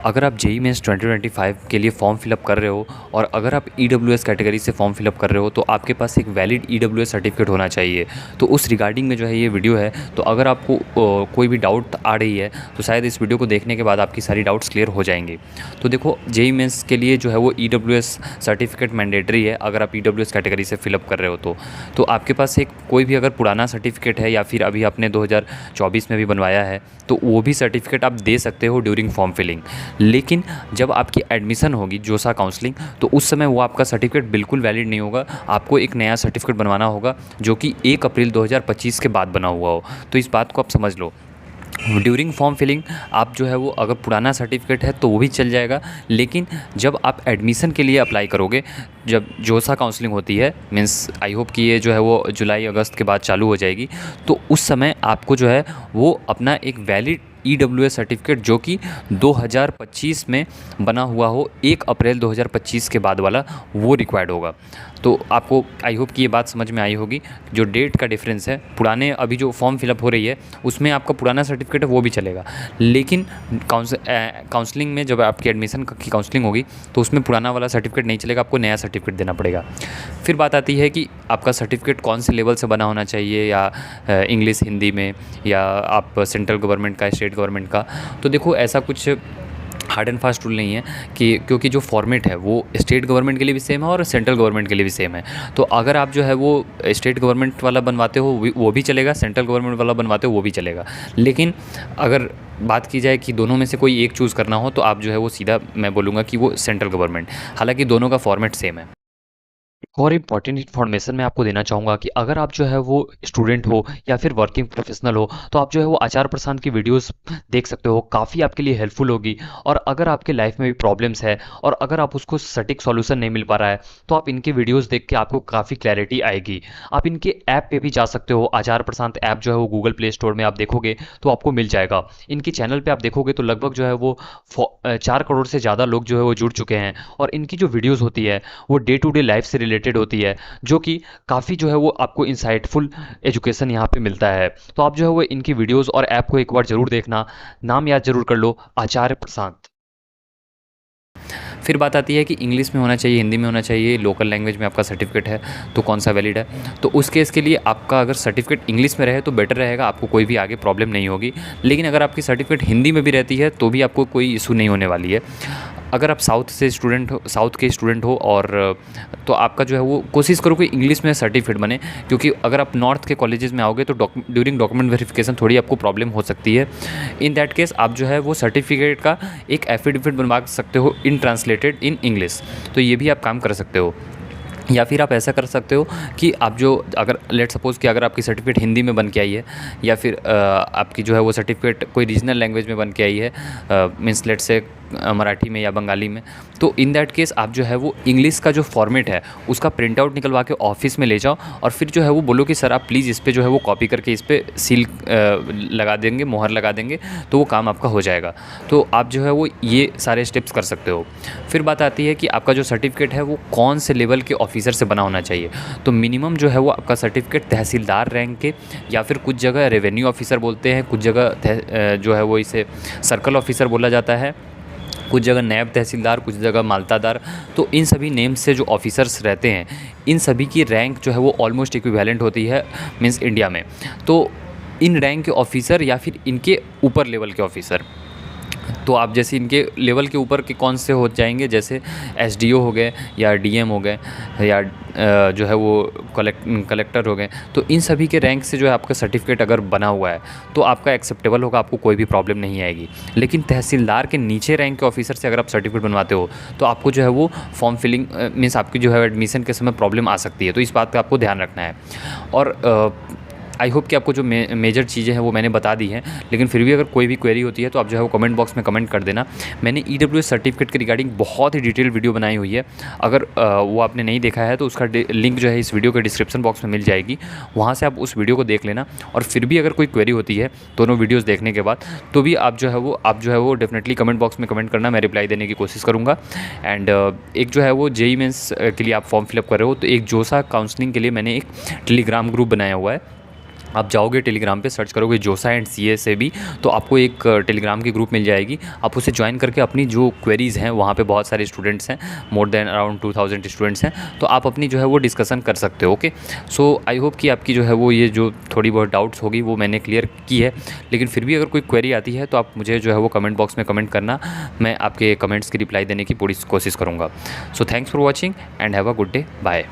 अगर आप JEE mains 2025 के लिए फॉर्म फिलअप कर रहे हो और अगर आप ईडब्ल्यूएस कैटेगरी से फॉर्म फिलअप कर रहे हो तो आपके पास एक वैलिड ईडब्ल्यूएस सर्टिफिकेट होना चाहिए। तो उस रिगार्डिंग में जो है ये वीडियो है। तो अगर आपको कोई भी डाउट आ रही है तो शायद इस वीडियो को देखने के बाद आपकी सारी डाउट्स क्लियर हो जाएंगे। तो देखो, जेईई मेंस के लिए जो है वो ईडब्ल्यूएस सर्टिफिकेट मैंडेटरी है अगर आप ईडब्ल्यूएस कैटेगरी से फिलअप कर रहे हो तो आपके पास एक कोई भी अगर पुराना सर्टिफिकेट है या फिर अभी आपने 2024 में भी बनवाया है तो वो भी सर्टिफिकेट आप दे सकते हो ड्यूरिंग फॉर्म फिलिंग। लेकिन जब आपकी एडमिशन होगी जोसा काउंसलिंग तो उस समय वो आपका सर्टिफिकेट बिल्कुल वैलिड नहीं होगा। आपको एक नया सर्टिफिकेट बनवाना होगा जो कि 1 अप्रैल 2025 के बाद बना हुआ हो। तो इस बात को आप समझ लो। ड्यूरिंग फॉर्म फिलिंग आप जो है वो अगर पुराना सर्टिफिकेट है तो वो भी चल जाएगा, लेकिन जब आप एडमिशन के लिए अप्लाई करोगे, जब जोसा काउंसलिंग होती है, मीन्स आई होप कि ये जो है वो जुलाई अगस्त के बाद चालू हो जाएगी, तो उस समय आपको जो है वो अपना एक वैलिड ईडब्ल्यूएस सर्टिफिकेट जो कि 2025 में बना हुआ हो, 1 अप्रैल 2025 के बाद वाला, वो रिक्वायर्ड होगा। तो आपको आई होप कि ये बात समझ में आई होगी। जो डेट का डिफरेंस है, पुराने अभी जो फॉर्म फिलअप हो रही है उसमें आपका पुराना सर्टिफिकेट है वो भी चलेगा, लेकिन काउंसलिंग में जब आपकी एडमिशन की काउंसलिंग होगी तो उसमें पुराना वाला सर्टिफिकेट नहीं चलेगा, आपको नया सर्टिफिकेट देना पड़ेगा। फिर बात आती है कि आपका सर्टिफिकेट कौन से लेवल से बना होना चाहिए, या इंग्लिश हिंदी में, या आप सेंट्रल गवर्नमेंट का, स्टेट गवर्नमेंट का। तो देखो, ऐसा कुछ हार्ड एंड फास्ट रूल नहीं है कि क्योंकि जो फॉर्मेट है वो स्टेट गवर्नमेंट के लिए भी सेम है और सेंट्रल गवर्नमेंट के लिए भी सेम है। तो अगर आप जो है वो स्टेट गवर्नमेंट वाला बनवाते हो वो भी चलेगा, सेंट्रल गवर्नमेंट वाला बनवाते हो वो भी चलेगा। लेकिन अगर बात की जाए कि दोनों में से कोई एक चूज़ करना हो तो आप जो है वो सीधा मैं बोलूँगा कि वो सेंट्रल गवर्नमेंट, हालांकि दोनों का फॉर्मेट सेम है। एक और इम्पॉर्टेंट इन्फॉर्मेशन मैं आपको देना चाहूँगा कि अगर आप जो है वो स्टूडेंट हो या फिर वर्किंग प्रोफेशनल हो तो आप जो है वो आचार प्रसाद की वीडियोस देख सकते हो, काफ़ी आपके लिए हेल्पफुल होगी। और अगर आपके लाइफ में भी प्रॉब्लम्स है और अगर आप उसको सटीक सॉल्यूशन नहीं मिल पा रहा है तो आप इनके वीडियोस देख के आपको काफ़ी क्लैरिटी आएगी। आप इनके ऐप पे भी जा सकते हो। आचार प्रसाद ऐप जो है वो गूगल प्ले स्टोर में आप देखोगे तो आपको मिल जाएगा। इनके चैनल पे आप देखोगे तो लगभग जो है वो 4 करोड़ से ज़्यादा लोग जो है वो जुड़ चुके हैं, और इनकी जो वीडियोज़ होती है वो डे टू डे लाइफ से रिलेटेड होती है, जो कि काफ़ी जो है वो आपको इंसाइटफुल एजुकेशन यहाँ पे मिलता है। तो आप जो है वो इनकी वीडियोस और ऐप को एक बार ज़रूर देखना। नाम याद जरूर कर लो, आचार्य प्रसाद। फिर बात आती है कि इंग्लिश में होना चाहिए, हिंदी में होना चाहिए, लोकल लैंग्वेज में आपका सर्टिफिकेट है तो कौन सा वैलिड है। तो उस केस के लिए आपका अगर सर्टिफिकेट इंग्लिश में रहे तो बेटर रहेगा, आपको कोई भी आगे प्रॉब्लम नहीं होगी। लेकिन अगर आपकी सर्टिफिकेट हिंदी में भी रहती है तो भी आपको कोई इशू नहीं होने वाली है। अगर आप साउथ के स्टूडेंट हो और तो आपका जो है वो कोशिश करो कि इंग्लिश में सर्टिफिकेट बने, क्योंकि अगर आप नॉर्थ के कॉलेजेस में आओगे तो ड्यूरिंग डॉक्यूमेंट वेरिफिकेशन थोड़ी आपको प्रॉब्लम हो सकती है। इन दैट केस आप जो है वो सर्टिफिकेट का एक एफिडेविट बनवा सकते हो इन ट्रांसलेटेड इन इंग्लिश। तो ये भी आप काम कर सकते हो। या फिर आप ऐसा कर सकते हो कि आप जो अगर लेट सपोज़ कि अगर आपकी सर्टिफिकेट हिंदी में बन के आई है या फिर आपकी जो है वो सर्टिफिकेट कोई रीजनल लैंग्वेज में बन के आई है, मीन्स लेट से मराठी में या बंगाली में, तो इन दैट केस आप जो है वो इंग्लिश का जो फॉर्मेट है उसका प्रिंट आउट निकलवा के ऑफिस में ले जाओ और फिर जो है वो बोलो कि सर आप प्लीज़ इस पर जो है वो कॉपी करके इस पर सील लगा देंगे, मोहर लगा देंगे, तो वो काम आपका हो जाएगा। तो आप जो है वो ये सारे स्टेप्स कर सकते हो। फिर बात आती है कि आपका जो सर्टिफिकेट है वो कौन से लेवल के ऑफिसर से बना होना चाहिए। तो मिनिमम जो है वो आपका सर्टिफिकेट तहसीलदार रैंक के, या फिर कुछ जगह रेवेन्यू ऑफिसर बोलते हैं, कुछ जगह जो है वो इसे सर्कल ऑफिसर बोला जाता है, कुछ जगह नैब तहसीलदार, कुछ जगह मालतादार। तो इन सभी नेम से जो ऑफिसर्स रहते हैं इन सभी की रैंक जो है वो ऑलमोस्ट इक्विवेलेंट होती है मीन्स इंडिया में। तो इन रैंक के ऑफिसर या फिर इनके ऊपर लेवल के ऑफिसर, तो आप जैसे इनके लेवल के ऊपर के कौन से हो जाएंगे, जैसे एसडीओ हो गए या डीएम हो गए या जो है वो कलेक्टर हो गए। तो इन सभी के रैंक से जो है आपका सर्टिफिकेट अगर बना हुआ है तो आपका एक्सेप्टेबल होगा, आपको कोई भी प्रॉब्लम नहीं आएगी। लेकिन तहसीलदार के नीचे रैंक के ऑफिसर से अगर आप सर्टिफिकेट बनवाते हो तो आपको जो है वो फॉर्म फिलिंग मीन्स आपकी जो है एडमिशन के समय प्रॉब्लम आ सकती है। तो इस बात का आपको ध्यान रखना है। और आई होप कि आपको जो मेजर चीज़ें हैं वो मैंने बता दी हैं, लेकिन फिर भी अगर कोई भी क्वेरी होती है तो आप जो है वो कमेंट बॉक्स में कमेंट कर देना। मैंने ईडब्ल्यूएस सर्टिफिकेट के रिगार्डिंग बहुत ही डिटेल वीडियो बनाई हुई है, अगर वो आपने नहीं देखा है तो उसका लिंक जो है इस वीडियो के डिस्क्रिप्शन बॉक्स में मिल जाएगी, वहाँ से आप उस वीडियो को देख लेना। और फिर भी अगर कोई क्वेरी होती है दोनों वीडियोज़ देखने के बाद तो भी आप जो है वो डेफिनेटली कमेंट बॉक्स में कमेंट करना, मैं रिप्लाई देने की कोशिश करूँगा। एंड एक जो है वो जेईई मेंस के लिए आप फॉर्म फिलअप कर रहे हो तो एक जोसा काउंसलिंग के लिए मैंने एक टेलीग्राम ग्रुप बनाया हुआ है, आप जाओगे टेलीग्राम पे, सर्च करोगे जोसा एंड सी ए से भी, तो आपको एक टेलीग्राम की ग्रुप मिल जाएगी। आप उसे ज्वाइन करके अपनी जो क्वेरीज़ हैं, वहाँ पे बहुत सारे स्टूडेंट्स हैं, मोर देन अराउंड 2000 स्टूडेंट्स हैं, तो आप अपनी जो है वो डिस्कशन कर सकते हो। ओके, सो आई होप कि आपकी जो है वो ये जो थोड़ी बहुत डाउट्स होगी वो मैंने क्लियर की है। लेकिन फिर भी अगर कोई क्वेरी आती है तो आप मुझे जो है वो कमेंट बॉक्स में कमेंट करना, मैं आपके कमेंट्स की रिप्लाई देने की पूरी कोशिश करूँगा। So thanks for watching and have a good day, bye.